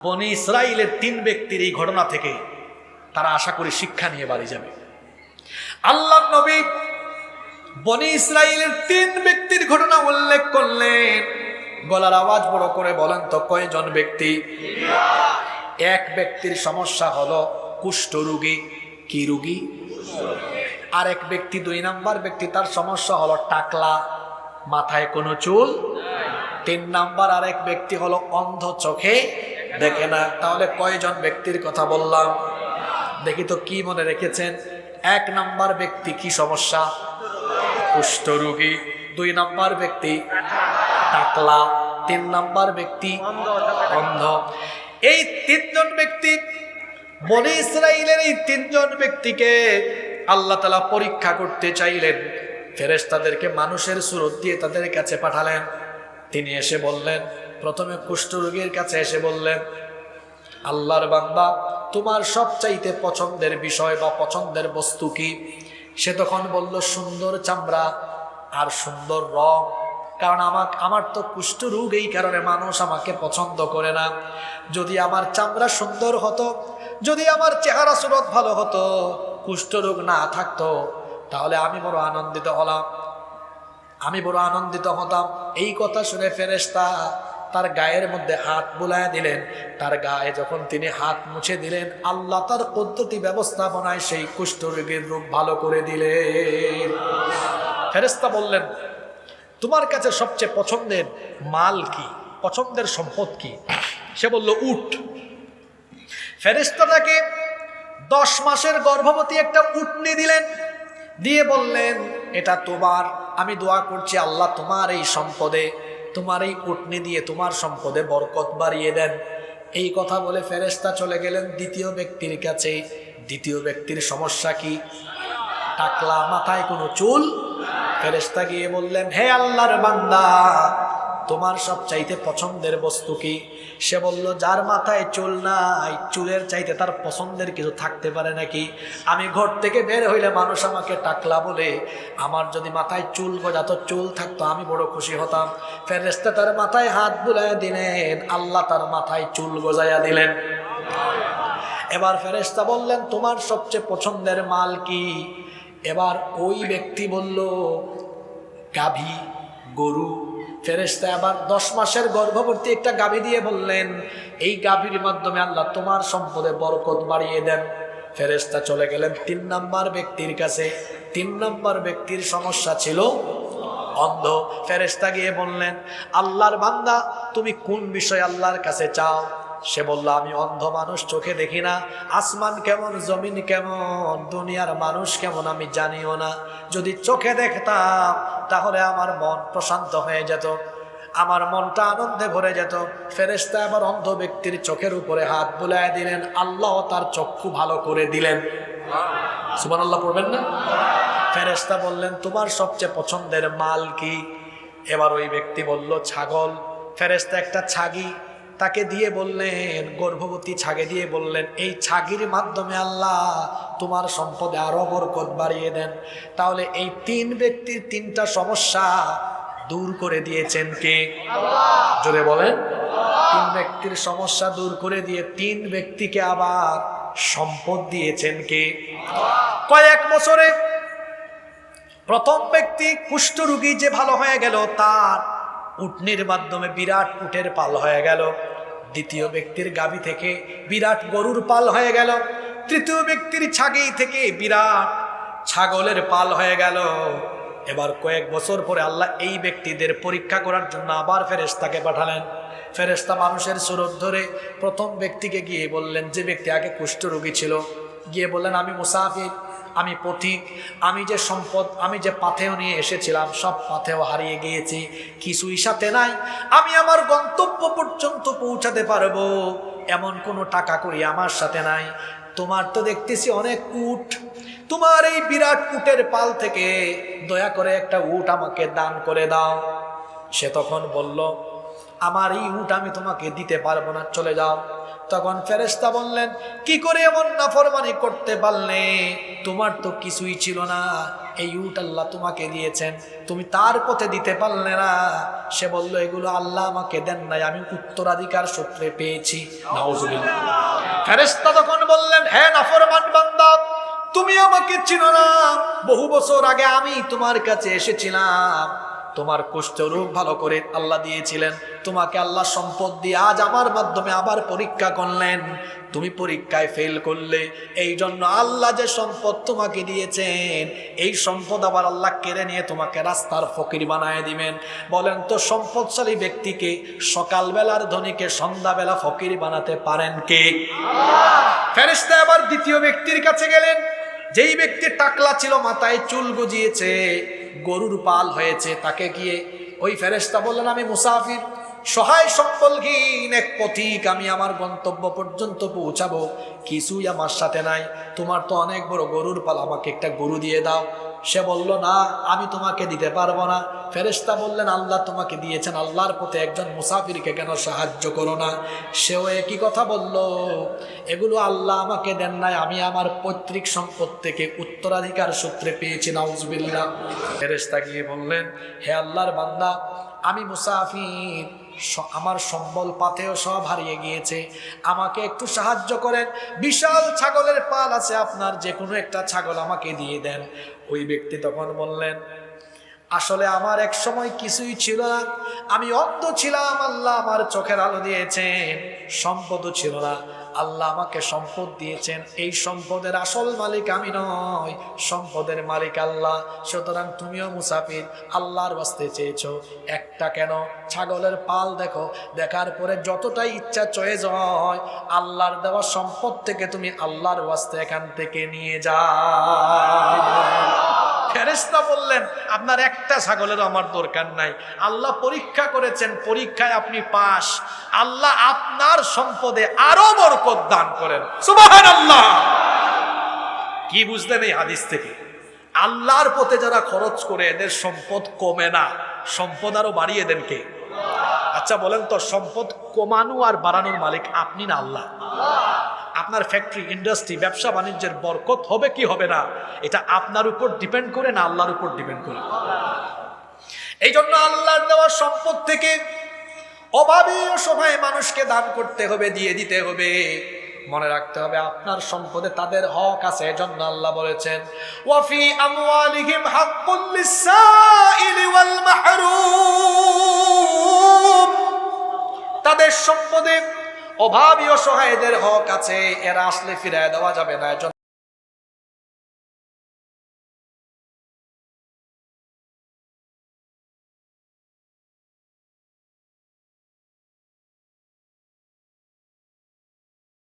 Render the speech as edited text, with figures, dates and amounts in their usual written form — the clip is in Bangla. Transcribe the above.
বনি ইসরাইলের 3 ব্যক্তির এই ঘটনা থেকে তারা আশা করি শিক্ষা নিয়ে বাড়ি যাবে। আল্লাহর নবী বনি ইসরাইলের 3 ব্যক্তির ঘটনা উল্লেখ করলেন। গলার আওয়াজ বড় করে বলেন তো কয়জন ব্যক্তি? এক ব্যক্তির সমস্যা হলো কুষ্ঠ রোগী। কি রোগী? আরেক ব্যক্তি 2 নাম্বার ব্যক্তি, তার সমস্যা হলো টাকলা, মাথায় কোনো চুল। 3 নাম্বার আরেক ব্যক্তি হলো অন্ধ, চোখে দেখে না। তাহলে কয়জন ব্যক্তির কথা বললাম? দেখি তো কি মনে রেখেছেন। 1 নাম্বার ব্যক্তি কি সমস্যা? কুষ্ঠ রোগী। 2 নাম্বার ব্যক্তি টাকলা। 3 নাম্বার ব্যক্তি অন্ধ। এই 3 জন ব্যক্তি, বনি ইসরাইলের এই 3 জন ব্যক্তিকে আল্লাহ তাআলা পরীক্ষা করতে চাইলেন। ফেরেশতাদেরকে মানুষের সুরত দিয়ে তাদের কাছে পাঠালেন। তিনি এসে বললেন, প্রথমে কুষ্ঠ রোগীর কাছে এসে বললেন, আল্লাহর বান্দা, তোমার সবচাইতে পছন্দের বিষয় বা পছন্দের বস্তু কি? সে তখন বলল, সুন্দর চামড়া আর সুন্দর রং। কারণ আমার তো কুষ্ঠ রোগ, এই কারণে মানুষ আমাকে পছন্দ করে না। যদি আমার চামড়া সুন্দর হতো, যদি আমার চেহারা সুরত ভালো হতো, কুষ্ঠ রোগ না থাকতো, তাহলে আমি বড় আনন্দিত হতাম। এই কথা শুনে ফেরেশতা তার গায়ের মধ্যে হাত বুলায় দিলেন। তার গায়ে যখন তিনি হাত মুছে দিলেন, আল্লাহ তার পদ্ধতি ব্যবস্থাপনায় সেই কুষ্ঠ রোগের রোগ ভালো করে দিলেন। ফেরেশতা বললেন, তোমার কাছে সবচেয়ে পছন্দের মাল কি, পছন্দের সম্পদ কি? সে বলল, উট। ফেরেশতা তাকে 10 মাসের গর্ভবতী একটা উটনি দিলেন, দিয়ে বললেন, এটা তোমার। আমি দোয়া করছি আল্লাহ তোমার এই সম্পদে, তোমার এই উটনি দিয়ে তোমার সম্পদে বরকত বাড়িয়ে দেন। এই কথা বলে ফেরেশতা চলে গেলেন দ্বিতীয় ব্যক্তির কাছে। দ্বিতীয় ব্যক্তির সমস্যা কি? টাকলা, মাথায় কোনো চুল। ফেরেশতা গিয়ে বললেন, হে আল্লাহর বান্দা, তোমার সবচাইতে পছন্দের বস্তু কি? সে বলল, যার মাথায় চুল নাই, চুলের চাইতে তার পছন্দের কিছু থাকতে পারে নাকি? আমি ঘর থেকে বের হইলে মানুষ আমাকে টাকলা বলে, আমার যদি মাথায় চুল গজাতো, চুল থাকতো, আমি বড় খুশি হতাম। ফেরেশতা তার মাথায় হাত বুলাইয়া দিলেন, আল্লাহ তার মাথায় চুল গজাইয়া দিলেন। এবার ফেরেশতা বললেন, তোমার সবচেয়ে পছন্দের মাল কি? এবার ওই ব্যক্তি বলল, গাভী, গরু। ফেরেশতা আবার 10 মাসের গর্ভবতী একটা গাভী দিয়ে বললেন, এই গাভীর মাধ্যমে আল্লাহ তোমার সম্পদে বরকত বাড়িয়ে দেন। ফেরেশতা চলে গেলেন 3 নাম্বার ব্যক্তির কাছে। 3 নাম্বার ব্যক্তির সমস্যা ছিল অন্ধ। ফেরেশতা গিয়ে বললেন, আল্লাহর বান্দা, তুমি কোন বিষয় আল্লাহর কাছে চাও? সে বলল, আমি অন্ধ মানুষ, চোখে দেখি না। আসমান কেমন, জমিন কেমন, দুনিয়ার মানুষ কেমন আমি জানিও না। যদি চোখে দেখতাম তাহলে আমার মন প্রশান্ত হয়ে যেত, আমার মনটা আনন্দে ভরে যেত। ফেরেশতা আবার অন্ধ ব্যক্তির চোখের উপরে হাত বুলায় দিলেন, আল্লাহ তার চক্ষু ভালো করে দিলেন। সুবহানাল্লাহ পড়বেন না? ফেরেশতা বললেন, তোমার সবচেয়ে পছন্দের মাল কি? এবার ওই ব্যক্তি বলল, ছাগল। ফেরেশতা একটা ছাগি তাকে দিয়ে বললেন, গর্ভবতী ছাগে দিয়ে বললেন, এই ছাগির মাধ্যমে আল্লাহ তোমার সম্পদে আরো বরকত বাড়িয়ে দেন। তাহলে এই 3 ব্যক্তির 3টা সমস্যা দূর করে দিয়েছেন কে? আল্লাহ। জোরে বলেন। 3 ব্যক্তির সমস্যা দূর করে দিয়ে 3 ব্যক্তিকে আবার সম্পদ দিয়েছেন কে? কয়েক বছরে প্রথম ব্যক্তি কুষ্ঠ রোগী যে ভালো হয়ে গেল, তার উটনির মাধ্যমে বিরাট উটের পাল হয়ে গেল। দ্বিতীয় ব্যক্তির গাভী থেকে বিরাট গরুর পাল হয়ে গেল। তৃতীয় ব্যক্তির ছাগি থেকে বিরাট ছাগলের পাল হয়ে গেল। এবার কয়েক বছর পরে আল্লাহ এই ব্যক্তিদের পরীক্ষা করার জন্য আবার ফেরেশতাকে পাঠালেন। ফেরেশতা মানুষের সুরত ধরে প্রথম ব্যক্তিকে গিয়ে বললেন, যে ব্যক্তি আগে কুষ্ঠ রোগী ছিল, গিয়ে বললেন, আমি মুসাফির, আমি পথিক, আমি যে সম্পদ, আমি যে পাথেয় নিয়ে এসেছিলাম, সব পাথেয় হারিয়ে গিয়েছি, কিছুই সাথে নাই। আমি আমার গন্তব্য পর্যন্ত পৌঁছাতে পারবো এমন কোনো টাকা করি আমার সাথে নাই। তোমার তো দেখতেছি অনেক উট, তোমার এই বিরাট উটের পাল থেকে দয়া করে একটা উট আমাকে দান করে দাও। সে তখন বলল, আমার এই উট আমি তোমাকে দিতে পারবো না, চলে যাও। তখন ফেরেশতা বললেন, কি করে এমন নাফরমানি করতে পারলে? তোমার তো কিছুই ছিল না, এই উট আল্লাহ তোমাকে দিয়েছেন, তুমি তার পথে দিতে পারলে না। সে বলল, এগুলো আল্লাহ আমাকে দেন নাই, আমি উত্তরাধিকার সূত্রে পেয়েছি। নাউজুবিল্লাহ। ফেরেশতা তখন বললেন, হে নাফরমান বান্দা, তুমি আমাকে চিনো না? বহু বছর আগে আমি তোমার কাছে এসেছিলাম, তোমার কুষ্ঠ রোগ ভালো করে আল্লাহ দিয়েছিলেন, তোমাকে আল্লাহ সম্পদ দিয়ে আজ আমার মাধ্যমে আবার পরীক্ষা করলেন, তুমি পরীক্ষায় ফেল করলে, এই জন্য আল্লাহ যে সম্পদ তোমাকে দিয়েছেন এই সম্পদ আবার আল্লাহ কেড়ে নিয়ে তোমাকে রাস্তার ফকির বানায় দিবেন। বলেন তো সম্পদশালী ব্যক্তিকে সকালবেলার ধনীকে সন্ধ্যাবেলা ফকির বানাতে পারেন কে? ফেরেশতা আবার দ্বিতীয় ব্যক্তির কাছে গেলেন, যেই ব্যক্তি টাকলা ছিল, মাথায় চুল গজিয়েছে, গরুর পাল হয়েছে, তাকে গিয়ে ওই ফেরেশতা বললেন, আমি মুসাফির, সহায় সম্বলহীন এক পথিক, আমি আমার গন্তব্য পর্যন্ত পৌঁছাবো, কিছুই আমার সাথে নাই, তোমার তো অনেক বড় গরুর পাল, আমাকে একটা গরু দিয়ে দাও। সে বলল, না, আমি তোমাকে দিতে পারবো না। ফেরেশতা বললেন, আল্লাহ তোমাকে দিয়েছেন, আল্লাহর পথে একজন মুসাফিরকে কেন সাহায্য করো না? সেও একই কথা বলল, এগুলো আল্লাহ আমাকে দেন নাই, আমি আমার পৈতৃক সম্পদ থেকে উত্তরাধিকার সূত্রে পেয়েছি। নাউজুবিল্লাহ। ফেরেশতা গিয়ে বললেন, হে আল্লাহর বান্দা, আমি মুসাফির, আমার সম্বল পাথেও সব হারিয়ে গিয়েছে, আমাকে একটু সাহায্য করেন, বিশাল ছাগলের পাল আছে আপনার, যে কোনো একটা ছাগল আমাকে দিয়ে দেন। ওই ব্যক্তি তখন বললেন, আসলে আমার এক সময় কিছুই ছিল না, আমি অন্ধ ছিলাম, আল্লাহ আমার চোখের আলো দিয়েছেন, সম্পদও ছিল না, আল্লাহ আমাকে সম্পদ দিয়েছেন, এই সম্পদের আসল মালিক আমি নয়, সম্পদের মালিক আল্লাহ, সুতরাং তুমিও মুসাফির, আল্লাহর ওয়াস্তে চেয়েছো, একটা কেন, ছাগলের পাল দেখো, দেখার পরে যতটাই ইচ্ছা চয়েস হয়, আল্লাহর দেওয়া সম্পদ থেকে তুমি আল্লাহর ওয়াস্তে এখান থেকে নিয়ে যাও। ফেরেশতা বললেন, আপনার একটা ছাগলেরও আমার দরকার নাই, আল্লাহ পরীক্ষা করেছেন, পরীক্ষায় আপনি পাস, আল্লাহ আপনার সম্পদে আরো বরকত দান করেন। সুবহানাল্লাহ। কি বুঝলেন এই হাদিস থেকে? আল্লাহর পথে যারা খরচ করে এদের সম্পদ কমে না, সম্পদ আরো বাড়িয়ে দেন কে? আচ্ছা বলেন তো, সম্পদ কমানো আর বাড়ানোর মালিক আপনি না আল্লাহ? আপনার ফ্যাক্টরি, ইন্ডাস্ট্রি, ব্যবসা বাণিজ্যের বরকত হবে কি হবে না, এটা আপনার উপর ডিপেন্ড করে না আল্লাহর উপর ডিপেন্ড করে? এই জন্য আল্লাহর দেওয়া সম্পদ থেকে অভাবী অসহায় মানুষকে দান করতে হবে, দিয়ে দিতে হবে। মনে রাখতে হবে আপনার সম্পদে তাদের হক আছে, এজন্য আল্লাহ বলেছেন, ওয়াফি আমওয়ালিহিম হাক্কুল লিসসাইলি ওয়াল মাহরুম, তাদের সম্পদে অভাবী অসহায়দের হক আছে, এরা আসলে ফিরায় দেওয়া যাবে না।